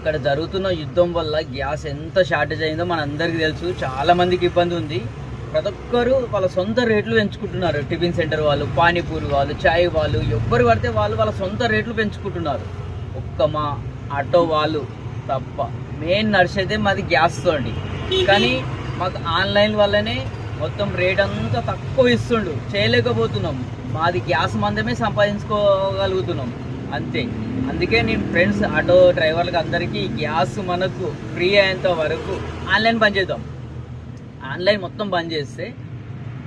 అక్కడ జరుగుతున్న యుద్ధం వల్ల గ్యాస్ ఎంత షార్టేజ్ అయిందో మనందరికీ తెలుసు. చాలామందికి ఇబ్బంది ఉంది. ప్రతి ఒక్కరు వాళ్ళ సొంత రేట్లు పెంచుకుంటున్నారు. టిఫిన్ సెంటర్ వాళ్ళు, పానీపూరి వాళ్ళు, చాయ్ వాళ్ళు, ఎవ్వరు పడితే వాళ్ళు వాళ్ళ సొంత రేట్లు పెంచుకుంటున్నారు. ఒక్క మా ఆటో వాళ్ళు తప్ప మెయిన్ నడిచేదే మాది గ్యాస్తో అండి. కానీ మాకు ఆన్లైన్ వల్లనే మొత్తం రేట్ అంతా తక్కువ ఇస్తుండు, చేయలేకపోతున్నాం. మాది గ్యాస్ మందమే సంపాదించుకోగలుగుతున్నాం అంతే. అందుకే నేను ఫ్రెండ్స్ ఆటో డ్రైవర్లకు అందరికీ గ్యాస్ మనకు ఫ్రీ అయ్యేంత వరకు ఆన్లైన్ బంద్ చేద్దాం. ఆన్లైన్ మొత్తం బంద్ చేస్తే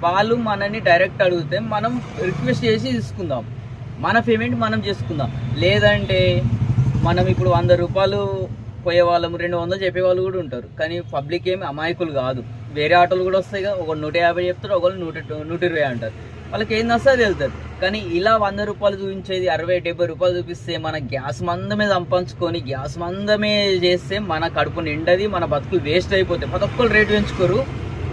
వాళ్ళు మనని డైరెక్ట్ అడిగితే మనం రిక్వెస్ట్ చేసి తీసుకుందాం, మన పేమెంట్ మనం చేసుకుందాం. లేదంటే మనం ఇప్పుడు 100 రూపాయలు పోయే వాళ్ళము 200 చెప్పేవాళ్ళు కూడా ఉంటారు. కానీ పబ్లిక్ ఏమి అమాయకులు కాదు. వేరే ఆటోలు కూడా వస్తాయి కదా, ఒకరు 150 చెప్తారు, ఒకరు 120 అంటారు. వాళ్ళకి ఏం వస్తుంది వెళ్తారు. కానీ ఇలా 100 రూపాయలు చూపించేది 60-70 రూపాయలు చూపిస్తే మన గ్యాస్ మందమే సంపాదించుకొని గ్యాస్ మందమే చేస్తే మన కడుపు నిండది, మన బతుకులు వేస్ట్ అయిపోతాయి. ప్రతి ఒక్కరు రేటు పెంచుకోరు,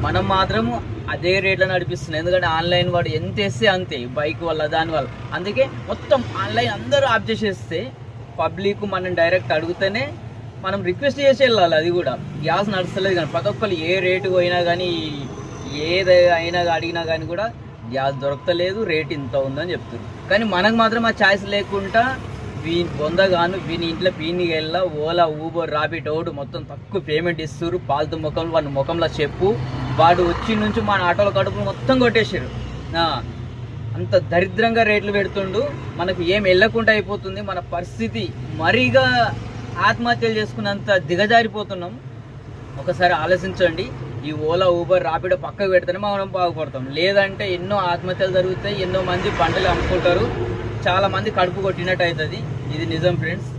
మనం మాత్రం అదే రేట్లో నడిపిస్తున్నాం. ఎందుకంటే ఆన్లైన్ వాడు ఎంత వేస్తే అంతే, బైక్ వల్ల దానివల్ల. అందుకే మొత్తం ఆన్లైన్ అందరూ ఆఫ్ చేసేస్తే పబ్లిక్ మనం డైరెక్ట్ అడిగితేనే మనం రిక్వెస్ట్ చేసి వెళ్ళాలి. అది కూడా గ్యాస్ నడుస్తలేదు. కానీ ప్రతి ఒక్కరు ఏ రేటు పోయినా కానీ ఏది అయినా అడిగినా కానీ కూడా గ్యాస్ దొరకలేదు, రేట్ ఇంత ఉందని చెప్తారు. కానీ మనకు మాత్రం ఆ ఛాయిస్ లేకుండా పొందగాను వీని ఇంట్లో పీనికి వెళ్ళా ఓలా, ఊబర్, రాపిడో మొత్తం తక్కువ పేమెంట్ ఇస్తారు. పాలతు ముఖంలో వాడి ముఖంలో చెప్పు, వాడు వచ్చి నుంచి మన ఆటోల కడుపులు మొత్తం కొట్టేశారు. అంత దరిద్రంగా రేట్లు పెడుతుండు. మనకు ఏం వెళ్ళకుండా అయిపోతుంది. మన పరిస్థితి మరీగా ఆత్మహత్యలు చేసుకున్నంత దిగజారిపోతున్నాం. ఒకసారి ఆలోచించండి. ఈ ఓలా, ఊబర్, రాపిడో పక్కకు పెడితేనే మనం బాగుపడతాం. లేదంటే ఎన్నో ఆత్మహత్యలు జరుగుతాయి, ఎన్నో మంది బండలు అమ్ముకుంటారు, చాలా మంది కడుపు కొట్టినట్టు అవుతుంది. ఇది నిజం ఫ్రెండ్స్.